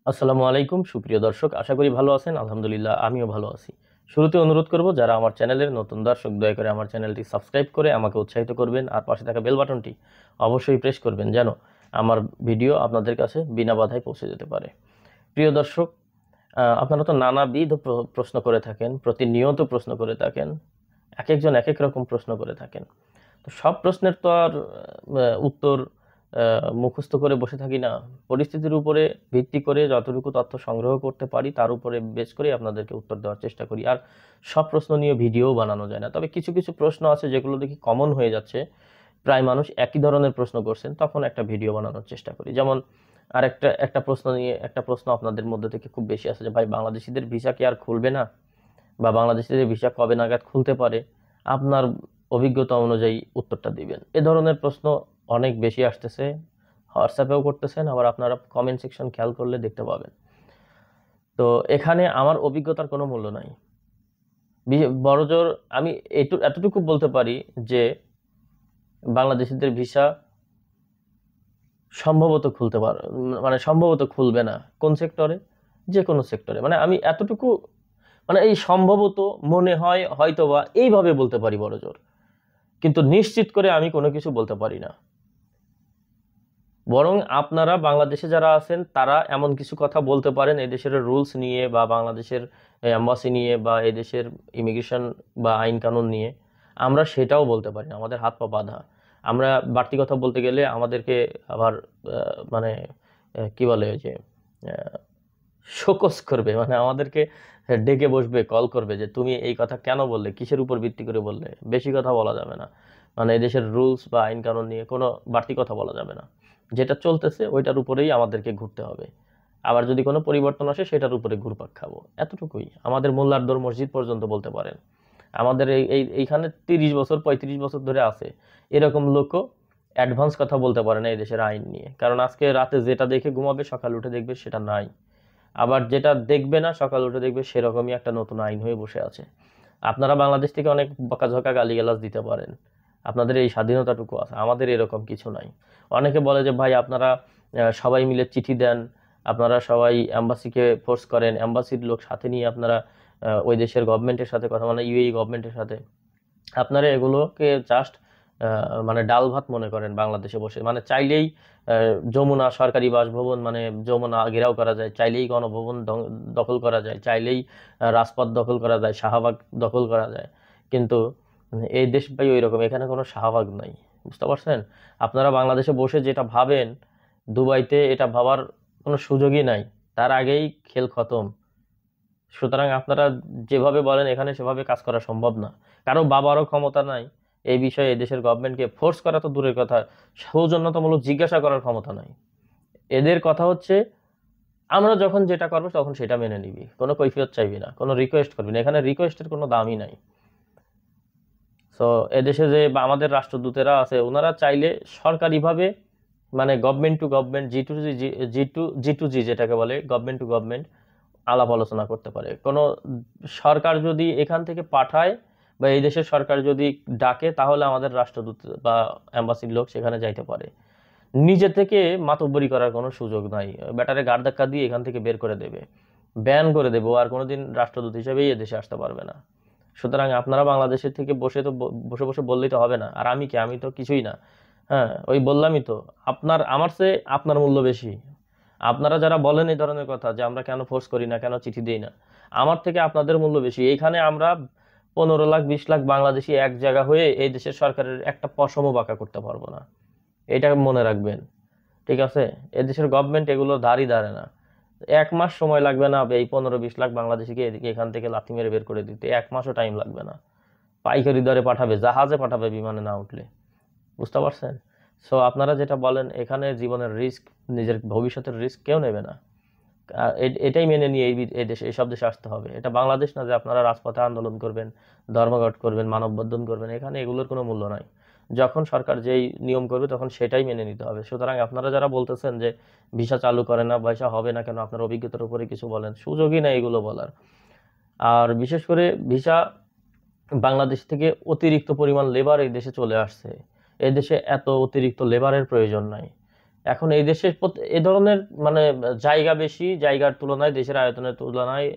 আসসালামু আলাইকুম সুপ্রিয় দর্শক, আশা করি ভালো আছেন। আলহামদুলিল্লাহ আমিও ভালো আছি। শুরুতে অনুরোধ করব, যারা আমার চ্যানেলের নতুন দর্শক দয়া করে আমার চ্যানেলটি সাবস্ক্রাইব করে আমাকে উৎসাহিত করবেন, আর পাশে থাকা বেল বাটনটি অবশ্যই প্রেস করবেন যেন আমার ভিডিও আপনাদের কাছে বিনা বাধায় পৌঁছে যেতে পারে। প্রিয় দর্শক, আপনারা তো নানাবিধ প্রশ্ন করে থাকেন, প্রতিনিয়ত প্রশ্ন করে থাকেন, এক একজন এক এক রকম প্রশ্ন করে থাকেন। তো সব প্রশ্নের তো আর উত্তর মুখস্থ করে বসে থাকি না। পরিস্থিতির উপরে ভিত্তি করে যতটুকু তথ্য সংগ্রহ করতে পারি তার উপরে বেস করে আপনাদেরকে উত্তর দেওয়ার চেষ্টা করি। আর সব প্রশ্ন নিয়ে ভিডিও বানানো যায় না, তবে কিছু কিছু প্রশ্ন আছে যেগুলো দেখি কমন হয়ে যাচ্ছে, প্রায় মানুষ একই ধরনের প্রশ্ন করছেন, তখন একটা ভিডিও বানানোর চেষ্টা করি। যেমন একটা একটা প্রশ্ন নিয়ে একটা প্রশ্ন আপনাদের মধ্যে থেকে খুব বেশি আছে যে ভাই, বাংলাদেশিদের ভিসা কি আর খুলবে না, বা বাংলাদেশিদের ভিসা কবে নাগাদ খুলতে পারে, আপনার অভিজ্ঞতা অনুযায়ী উত্তরটা দিবেন। এ ধরনের প্রশ্ন অনেক বেশি আসতেছে, হোয়াটসঅ্যাপেও করতেছেন, আবার আপনারা কমেন্ট সেকশন খেয়াল করলে দেখতে পাবেন। তো এখানে আমার অভিজ্ঞতার কোনো মূল্য নাই। বড়জোর আমি এতটুকু বলতে পারি যে বাংলাদেশিদের ভিসা সম্ভবত খুলতে পারে, মানে সম্ভবত খুলবে না। কোন সেক্টরে? যে কোনো সেক্টরে। মানে আমি এতটুকু, মানে এই সম্ভবত, মনে হয়, হয়তোবা, এইভাবে বলতে পারি বড়জোর, কিন্তু নিশ্চিত করে আমি কোনো কিছু বলতে পারি না। বরং আপনারা বাংলাদেশে যারা আছেন তারা এমন কিছু কথা বলতে পারেন এদেশের রুলস নিয়ে, বা বাংলাদেশের এম্বাসি নিয়ে, বা এদেশের ইমিগ্রেশন বা আইন কানুন নিয়ে। আমরা সেটাও বলতে পারি না, আমাদের হাত পা বাঁধা। আমরা বাড়তি কথা বলতে গেলে আমাদেরকে আবার মানে কি বলে, ওই যে শোকস করবে, মানে আমাদেরকে ডেকে বসবে, কল করবে যে তুমি এই কথা কেন বললে, কিসের উপর ভিত্তি করে বললে। বেশি কথা বলা যাবে না, মানে এদেশের রুলস বা আইন কানুন নিয়ে কোনো বাড়তি কথা বলা যাবে না। যেটা চলতেছে ওইটার উপরেই আমাদেরকে ঘুরতে হবে। আবার যদি কোনো পরিবর্তন আসে সেটার উপরে ঘুরপাক খাবো, এতটুকুই। আমাদের মোল্লার দৌড় মসজিদ পর্যন্ত বলতে পারেন। আমাদের এইখানে 30 বছর 35 বছর ধরে আছে এরকম লোকও অ্যাডভান্স কথা বলতে পারে না এই দেশের আইন নিয়ে, কারণ আজকে রাতে যেটা দেখে ঘুমাবে সকাল উঠে দেখবে সেটা নাই। আবার যেটা দেখবে না সকাল উঠে দেখবে সেরকমই একটা নতুন আইন হয়ে বসে আছে। আপনারা বাংলাদেশ থেকে অনেক বকাঝকা গালিগালাজ দিতে পারেন, আপনাদের এই স্বাধীনতাটুকু আছে, আমাদের এরকম কিছু নাই। অনেকে বলে যে ভাই আপনারা সবাই মিলে চিঠি দেন, আপনারা সবাই এম্বাসিকে ফোর্স করেন, এম্বাসির লোক সাথে নিয়ে আপনারা ওই দেশের গভর্নমেন্টের সাথে কথা, মানে ইউএই গভর্নমেন্টের সাথে আপনারা এগুলোকে জাস্ট মানে ডাল ভাত মনে করেন। বাংলাদেশে বসে মানে চাইলেই যমুনা সরকারি বাসভবন, মানে যমুনা ঘেরাও করা যায়, চাইলেই গণভবন দখল করা যায়, চাইলেই রাজপথ দখল করা যায়, শাহবাগ দখল করা যায়। কিন্তু এই দেশ ভাই ওই রকম, এখানে কোনো শাহবাগ নাই, বুঝতে পারছেন? আপনারা বাংলাদেশে বসে যেটা ভাবেন, দুবাইতে এটা ভাবার কোনো সুযোগই নাই, তার আগেই খেল খতম। সুতরাং আপনারা যেভাবে বলেন এখানে সেভাবে কাজ করা সম্ভব না। কারো বাবারও ক্ষমতা নাই এই বিষয়ে দেশের গভর্নমেন্টকে ফোর্স করা তো দূরের কথা, সৌজন্যতামূলক জিজ্ঞাসা করার ক্ষমতা নাই। এদের কথা হচ্ছে আমরা যখন যেটা করবো তখন সেটা মেনে নিবি, কোনো কৈফিয়ত চাইবি না, কোনো রিকোয়েস্ট করবি না। এখানে রিকোয়েস্টের কোনো দামই নাই। তো এদেশে যে বা আমাদের রাষ্ট্রদূতেরা আছে ওনারা চাইলে সরকারিভাবে, মানে government to government, G to G যেটাকে বলে, গভর্নমেন্ট টু গভর্নমেন্ট আলাপ আলোচনা করতে পারে। কোনো সরকার যদি এখান থেকে পাঠায় বা এই দেশের সরকার যদি ডাকে, তাহলে আমাদের রাষ্ট্রদূত বা অ্যাম্বাসির লোক সেখানে যাইতে পারে। নিজে থেকে মাতব্বরি করার কোনো সুযোগ নাই। ব্যাটারে গাড় ধাক্কা দিয়ে এখান থেকে বের করে দেবে, ব্যান করে দেবো, আর কোনোদিন রাষ্ট্রদূত হিসেবেই এ দেশে আসতে পারবে না। সুতরাং আপনারা বাংলাদেশের থেকে বসে তো বসে বসে বললেই তো হবে না। আর আমি কি, আমি তো কিছুই না। হ্যাঁ, ওই বললামই তো, আপনার আমার চেয়ে আপনার মূল্য বেশি। আপনারা যারা বলেন এই ধরনের কথা যে আমরা কেন ফোর্স করি না, কেন চিঠি দিই না, আমার থেকে আপনাদের মূল্য বেশি। এইখানে আমরা 15 লাখ 20 লাখ বাংলাদেশি এক জায়গা হয়ে এই দেশের সরকারের একটা পশমও বাঁকা করতে পারবো না, এটা মনে রাখবেন। ঠিক আছে? এদেশের গভর্নমেন্ট এগুলো ধারই ধারে না। 1 মাস সময় লাগবে না এই 15-20 লাখ বাংলাদেশিকে এদিকে এখান থেকে লাথি মেরে বের করে দিতে, 1 মাসও টাইম লাগবে না। পাইকারি দরে পাঠাবে, জাহাজে পাঠাবে, বিমানে না উঠলে। বুঝতে পারছেন? সো আপনারা যেটা বলেন এখানে জীবনের রিস্ক, নিজের ভবিষ্যতের রিস্ক কেউ নেবে না। এটাই মেনে নিয়ে এই দেশে, এইসব দেশে আসতে হবে। এটা বাংলাদেশ না যে আপনারা রাজপথে আন্দোলন করবেন, ধর্মঘট করবেন, মানববন্ধন করবেন। এখানে এগুলোর কোনো মূল্য নাই। যখন সরকার যেই নিয়ম করবে তখন সেটাই মেনে নিতে হবে। সুতরাং আপনারা যারা বলতেছেন যে ভিসা চালু করে না, ভিসা হবে না কেন, আপনার অভিজ্ঞতার উপরে কিছু বলেন, সুযোগই নাই এগুলো বলার। আর বিশেষ করে ভিসা, বাংলাদেশ থেকে অতিরিক্ত পরিমাণ লেবার এই দেশে চলে আসছে। এই দেশে এত অতিরিক্ত লেবারের প্রয়োজন নাই। এখন এই দেশে এ ধরনের মানে জায়গা বেশি, জায়গার তুলনায় দেশের আয়তনের তুলনায়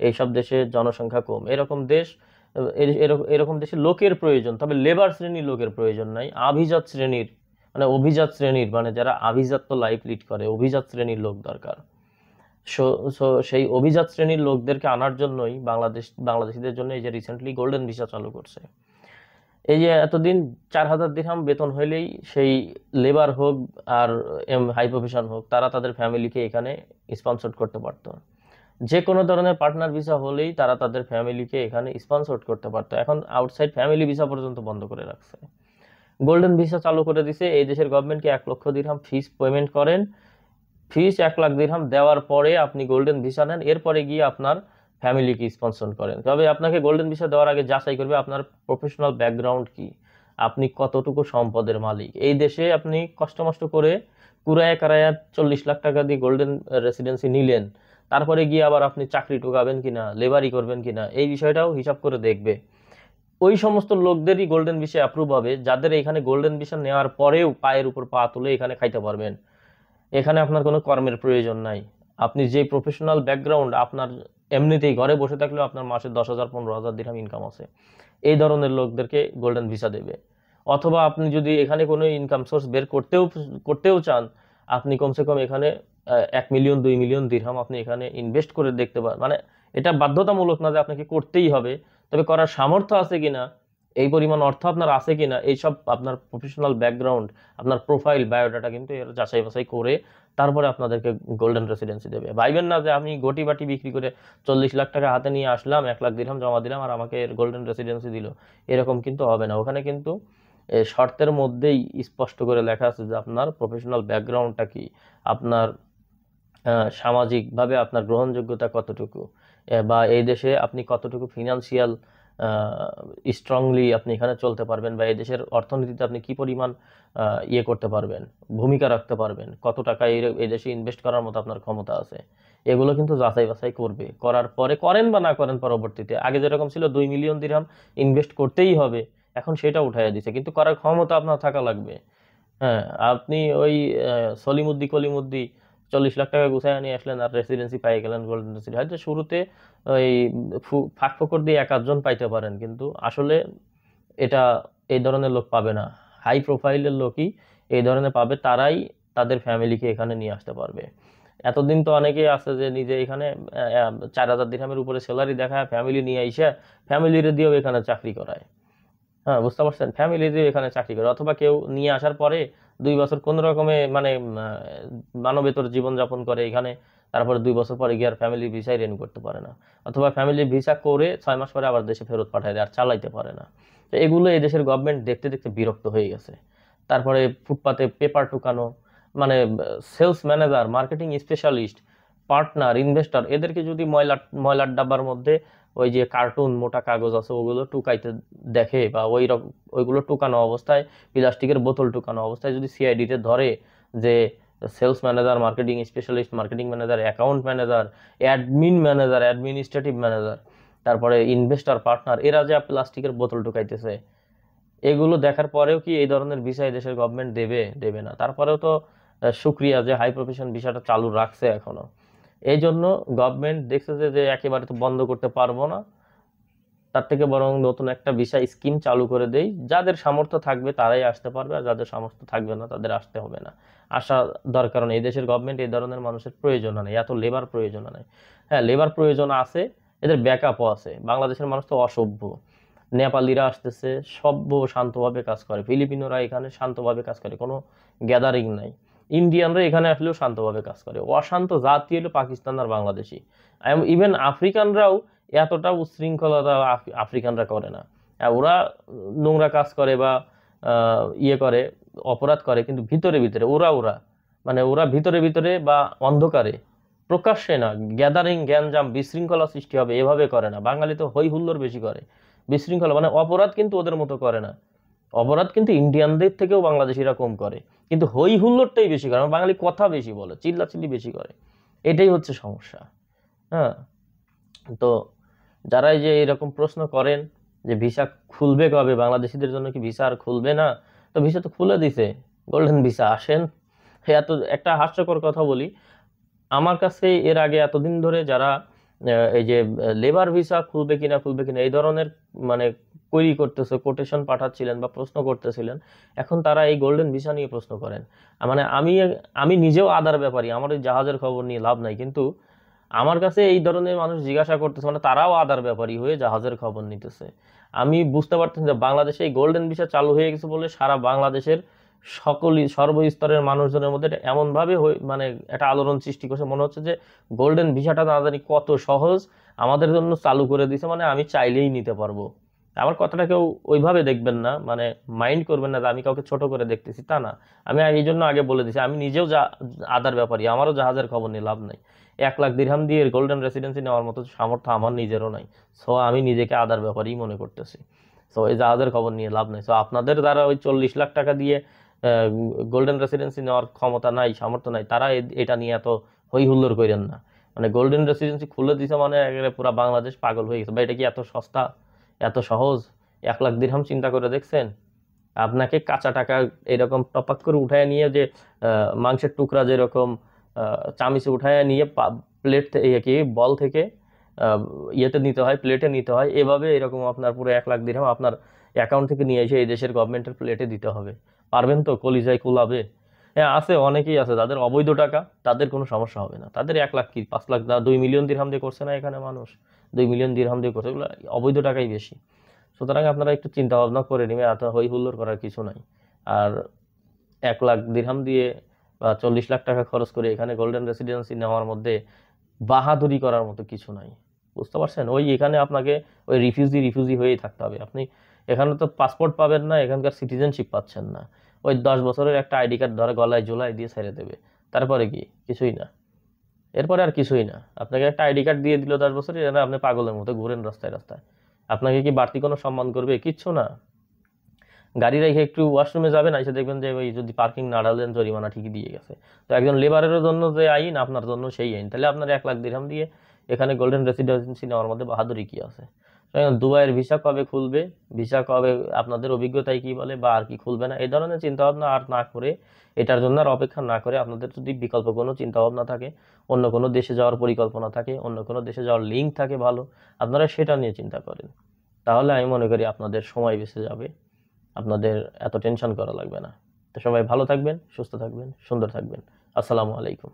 এইসব দেশে জনসংখ্যা কম, এরকম দেশ এরকম দেশে লোকের প্রয়োজন, তবে লেবার শ্রেণীর লোকের প্রয়োজন নাই, আভিজাত শ্রেণীর মানে অভিজাত শ্রেণীর মানে যারা আভিজাত্য লাইফ লিড করে অভিজাত শ্রেণীর লোক দরকার। সো সো সেই অভিজাত শ্রেণীর লোকদেরকে আনার জন্যই বাংলাদেশিদের জন্য এই যে রিসেন্টলি গোল্ডেন ভিসা চালু করছে। এই যে এতদিন 4,000 দিরহাম বেতন হইলেই সেই লেবার হোক আর হাই প্রফেশন হোক তারা তাদের ফ্যামিলিকে এখানে স্পন্সর করতে পারতো। যে কোনো ধরনের পার্টনার ভিসা হলেই তারা তাদের ফ্যামিলিকে এখানে স্পন্সর করতে পারতো। এখন আউটসাইড ফ্যামিলি ভিসা পর্যন্ত বন্ধ করে রাখছে। গোল্ডেন ভিসা চালু করে দিছে। এই দেশের গভর্নমেন্টকে 1 লক্ষ দিরহাম ফিস পেমেন্ট করেন, ফিস 1 লাখ দিরহাম দেওয়ার পরে আপনি গোল্ডেন ভিসা নেন, এরপরে গিয়ে আপনার ফ্যামিলিকে স্পন্সর করেন। তবে আপনাকে গোল্ডেন ভিসা দেওয়ার আগে যাচাই করবে আপনার প্রফেশনাল ব্যাকগ্রাউন্ড কি, আপনি কতটুকু সম্পদের মালিক। এই দেশে আপনি কষ্ট করে কুড়ায় কারায়া 40 লাখ টাকা দিয়ে গোল্ডেন রেসিডেন্সি নিলেন, তারপরে গিয়ে আবার আপনি চাকরি টোকাবেন কিনা, লেবারি করবেন কিনা, এই বিষয়টাও হিসাব করে দেখবে। ওই সমস্ত লোকদেরই গোল্ডেন ভিসা অ্যাপ্রুভ হবে যাদের এখানে গোল্ডেন ভিসা নেওয়ার পরেও পায়ের উপর পা তুলে এখানে খাইতে পারবেন। এখানে আপনার কোনো কর্মের প্রয়োজন নাই, আপনি যে প্রফেশনাল ব্যাকগ্রাউন্ড আপনার এমনিতেই ঘরে বসে থাকলেও আপনার মাসে 10,000 15,000 দিরহাম ইনকাম আছে, এই ধরনের লোকদেরকে গোল্ডেন ভিসা দেবে। অথবা আপনি যদি এখানে কোনো ইনকাম সোর্স বের করতেও চান, আপনি কমসে কম এখানে 1 মিলিয়ন 2 মিলিয়ন দিরহাম আপনি এখানে ইনভেস্ট করে দেখতে পারেন। মানে এটা বাধ্যতামূলক না যে আপনাকে করতেই হবে, তবে করার সামর্থ্য আছে কিনা, এই পরিমাণ অর্থ আপনার আছে কিনা, এইসব আপনার প্রফেশনাল ব্যাকগ্রাউন্ড, আপনার প্রোফাইল বায়োডাটা কিন্তু এর যাচাই বাছাই করে তারপরে আপনাদেরকে গোল্ডেন রেসিডেন্সি দেবে। ভাইবেন না যে আমি গটি বাটি বিক্রি করে 40 লাখ টাকা হাতে নিয়ে আসলাম, 1 লাখ দিরহাম জমা দিলাম আর আমাকে গোল্ডেন রেসিডেন্সি দিল, এরকম কিন্তু হবে না। ওখানে কিন্তু শর্তের মধ্যেই স্পষ্ট করে লেখা আছে যে আপনার প্রফেশনাল ব্যাকগ্রাউন্ডটা কি, আপনার সামাজিকভাবে আপনার গ্রহণযোগ্যতা কতটুকু, বা এই দেশে আপনি কতটুকু ফিনান্সিয়াল স্ট্রংলি আপনি এখানে চলতে পারবেন, বা এই দেশের অর্থনীতিতে আপনি কি পরিমাণ ইয়ে করতে পারবেন, ভূমিকা রাখতে পারবেন, কত টাকা এই দেশে ইনভেস্ট করার মতো আপনার ক্ষমতা আছে, এগুলো কিন্তু যাচাই বাছাই করবে। করার পরে করেন বা না করেন পরবর্তীতে, আগে যেরকম ছিল 2 মিলিয়ন দিরহাম ইনভেস্ট করতেই হবে, এখন সেটা উঠাইয়া দিছে, কিন্তু করার ক্ষমতা আপনার থাকা লাগবে। হ্যাঁ, আপনি ওই কলিমুদ্দি 40 লাখ টাকা গুছায় নিয়ে আসলেন আর রেসিডেন্সি পাই গেলেন, গোল্ডেন রেসিডেন্সি। হয়তো শুরুতে ওই ফাঁক ফোকর দিয়ে 1 আধজন পাইতে পারেন, কিন্তু আসলে এটা এই ধরনের লোক পাবে না। হাই প্রোফাইলের লোকই এই ধরনের পাবে, তারাই তাদের ফ্যামিলিকে এখানে নিয়ে আসতে পারবে। এতদিন তো অনেকেই আছে যে নিজে এখানে 4,000 দিরহামের উপরে স্যালারি দেখায় ফ্যামিলি নিয়ে আইসা ফ্যামিলির দিয়েও এখানে চাকরি করায়। হ্যাঁ, বুঝতে পারছেন, ফ্যামিলি দিয়ে এখানে চাকরি করে, অথবা কেউ নিয়ে আসার পরে 2 বছর কোন রকমে মানে মানবেতর জীবনযাপন করে এখানে, তারপরে 2 বছর পরে গিয়ে আর ফ্যামিলি ভিসাই রেনিউ করতে পারে না, অথবা ফ্যামিলি ভিসা করে 6 মাস পরে আবার দেশে ফেরত পাঠায় দেয় আর চালাইতে পারে না। তো এগুলো এই দেশের গভর্নমেন্ট দেখতে দেখতে বিরক্ত হয়ে গেছে। তারপরে ফুটপাতে পেপার টুকানো, মানে sales manager, marketing specialist, partner, investor, এদেরকে যদি ময়লার ডাব্বার মধ্যে ওই যে কার্টুন মোটা কাগজ আছে ওগুলো টুকাইতে দেখে, বা ওইগুলো টুকানো অবস্থায়, প্লাস্টিকের বোতল টুকানো অবস্থায় যদি সিআইডিতে ধরে যে sales manager, marketing specialist, marketing manager, account manager, admin manager, administrative manager, তারপরে ইনভেস্টর, পার্টনার, এরা যে প্লাস্টিকের বোতল টুকাইতেছে, এগুলো দেখার পরেও কি এই ধরনের ভিসা দেশের গভর্নমেন্ট দেবে না? তারপরেও তো শুক্রিয়া যে হাই প্রফেশন ভিসাটা চালু রাখছে এখনো। এই জন্য গভর্নমেন্ট দেখছে যে একেবারে তো বন্ধ করতে পারবো না, তার থেকে বরং নতুন একটা ভিসা স্কিম চালু করে দেই, যাদের সামর্থ্য থাকবে তারাই আসতে পারবে, আর যাদের সামর্থ্য থাকবে না তাদের আসতে হবে না, আসা দরকার নেই। এই দেশের গভর্নমেন্ট এই ধরনের মানুষের প্রয়োজন নেই, এত লেবার প্রয়োজন নেই। হ্যাঁ, লেবার প্রয়োজন আছে, এদের ব্যাকআপও আছে। বাংলাদেশের মানুষ তো অসভ্য, নেপালিরা আসতেছে সভ্য শান্তভাবে কাজ করে, ফিলিপিনোরা এখানে শান্তভাবে কাজ করে, কোনো গ্যাদারিং নাই, ইন্ডিয়ানরা এখানে আসলেও শান্তভাবে কাজ করে। অশান্ত জাতি হলো পাকিস্তান আর বাংলাদেশি, ইভেন আফ্রিকানরাও এতটা উচ্ছৃঙ্খলতা আফ্রিকানরা করে না। ওরা নোংরা কাজ করে বা ইয়ে করে, অপরাধ করে, কিন্তু ভিতরে ভিতরে ওরা ভিতরে বা অন্ধকারে, প্রকাশ্যে না, গ্যাদারিং গ্যাঞ্জাম বিশৃঙ্খলা সৃষ্টি হবে এভাবে করে না। বাঙালি তো হই হুল্লোড় বেশি করে, বিশৃঙ্খলা মানে অপরাধ কিন্তু ওদের মতো করে না। অপরাধ কিন্তু ইন্ডিয়ানদের থেকেও বাংলাদেশিরা কম করে, কিন্তু হই হুল্লোড়টাই বেশি করে। বাঙালি কথা বেশি বলে, চিল্লাচিল্লি বেশি করে, এটাই হচ্ছে সমস্যা। হ্যাঁ, তো যারা এই যে এরকম প্রশ্ন করেন যে ভিসা খুলবে কবে, বাংলাদেশিদের জন্য কি ভিসা আর খুলবে না, তো ভিসা তো খুলে দিছে, গোল্ডেন ভিসা, আসেন এত একটা হাস্যকর কথা বলি, আমার কাছে এর আগে এতদিন ধরে যারা এই যে লেবার ভিসা খুলবে কিনা এই ধরনের মানে কোয়েরি করতেছে, কোটেশন পাঠাচ্ছিলেন বা প্রশ্ন করতেছিলেন, এখন তারা এই গোল্ডেন ভিসা নিয়ে প্রশ্ন করেন। মানে আমি আমি নিজেও আদার ব্যাপারী, আমার এই জাহাজের খবর নিয়ে লাভ নাই, কিন্তু আমার কাছে এই ধরনের মানুষ জিজ্ঞাসা করতেছে, মানে তারাও আদার ব্যাপারী হয়ে জাহাজের খবর নিতেছে। আমি বুঝতে পারতেছি যে বাংলাদেশে এই গোল্ডেন ভিসা চালু হয়ে গেছে বলে সারা বাংলাদেশের সকলই সর্বস্তরের মানুষজনের মধ্যে এটা এমনভাবে মানে একটা আলোড়ন সৃষ্টি করছে, মনে হচ্ছে যে গোল্ডেন ভিসাটা না জানি কত সহজ আমাদের জন্য চালু করে দিছে, মানে আমি চাইলেই নিতে পারবো। আমার কথাটা কেউ ওইভাবে দেখবেন না, মানে মাইন্ড করবেন না যে আমি কাউকে ছোট করে দেখতেছি, তা না। আমি এই জন্য আগে বলে দিছি, আমি নিজেও আদার ব্যাপারী, আমারও জাহাজের খবর নিয়ে লাভ নাই। 1 লাখ দিরহাম দিয়ে গোল্ডেন রেসিডেন্সি নেওয়ার মতো সামর্থ্য আমার নিজেরও নাই। সো আমি নিজেকে আদার ব্যাপারই মনে করতেছি। সো এই জাহাজের খবর নিয়ে লাভ নাই। সো আপনাদের দ্বারা ওই 40 লাখ টাকা দিয়ে গোল্ডেন রেসিডেন্সি নেওয়ার ক্ষমতা নাই, সামর্থ্য নাই, তারা এটা নিয়ে এত হই হুল্লোড় করেন না। মানে গোল্ডেন রেসিডেন্সি খুলে দিছে মানে একেবারে পুরো বাংলাদেশ পাগল হয়ে গেছে। বা এটা কি এত সস্তা, এত সহজ? 1 লাখ দিরহাম চিন্তা করে দেখছেন? আপনাকে কাঁচা টাকা এরকম টপাক করে উঠায় নিয়ে যে মাংসের টুকরা যেরকম চামিচে উঠায় নিয়ে প্লেট কি বল থেকে ইয়েতে নিতে হয়, প্লেটে নিতে হয়, এভাবে এরকম আপনার পুরো 1 লাখ দিরহাম আপনার অ্যাকাউন্ট থেকে নিয়ে এসে এই দেশের গভর্নমেন্টের প্লেটে দিতে হবে। পারবেন তো? কলিজায় কুলাবে? হ্যাঁ, আছে, অনেকেই আছে যাদের অবৈধ টাকা, তাদের কোনো সমস্যা হবে না। তাদের 1 লাখ কি 5 লাখ 2 মিলিয়ন দিরহাম দিয়ে করছে না এখানে মানুষ, 2 মিলিয়ন দিরহাম দিয়ে করছে, এগুলো অবৈধ টাকাই বেশি। সুতরাং আপনারা একটু চিন্তা ভাবনা করে নেবেন, এত হই হুল্লোড় করার কিছু নাই। আর 1 লাখ দিরহাম দিয়ে বা 40 লাখ টাকা খরচ করে এখানে গোল্ডেন রেসিডেন্সি নেওয়ার মধ্যে বাহাদুরি করার মতো কিছু নাই। বুঝতে পারছেন? ওই এখানে আপনাকে ওই রিফিউজি হয়েই থাকতে হবে। আপনি এখানে তো পাসপোর্ট পাবেন না, এখানকার সিটিজেনশিপ পাচ্ছেন না। ওই 10 বছরের একটা আইডি কার্ড ধরে গলায় ঝোলায় দিয়ে ছেড়ে দেবে, তারপরে কি? কিছুই না। এরপরে আর কিছুই না। আপনাকে একটা আইডি কার্ড দিয়ে দিল 10 বছরের, এটা আপনি পাগলের মতো ঘুরেন রাস্তায় রাস্তায়। আপনাকে কি বাড়তি কোনো সম্মান করবে? কিচ্ছু না। গাড়ি রেখে একটু ওয়াশরুমে যাবেন, এসে দেখবেন যে ওই যদি পার্কিং না ডালেন জরিমানা ঠিকই দিয়ে গেছে। তো একজন লেবারের জন্য যে আইন, আপনার জন্য সেই আইন। তাহলে আপনার 1 লাখ দিরহাম দিয়ে এখানে গোল্ডেন রেসিডেন্সি নেওয়ার মধ্যে বাহাদুরি কি আছে? দুবাইয়ের ভিসা কবে খুলবে, ভিসা কবে, আপনাদের অভিজ্ঞতায় কি বলে, বা আর কি খুলবে না, এই ধরনের চিন্তা ভাবনা আর না করে, এটার জন্য আর অপেক্ষা না করে, আপনাদের যদি বিকল্প কোনো চিন্তা ভাবনা থাকে, অন্য কোনো দেশে যাওয়ার পরিকল্পনা থাকে, অন্য কোনো দেশে যাওয়ার লিঙ্ক থাকে ভালো, আপনারা সেটা নিয়ে চিন্তা করেন। তাহলে আমি মনে করি আপনাদের সময় বেঁচে যাবে, আপনাদের এত টেনশন করা লাগবে না। তো সবাই ভালো থাকবেন, সুস্থ থাকবেন, সুন্দর থাকবেন। আসসালামু আলাইকুম।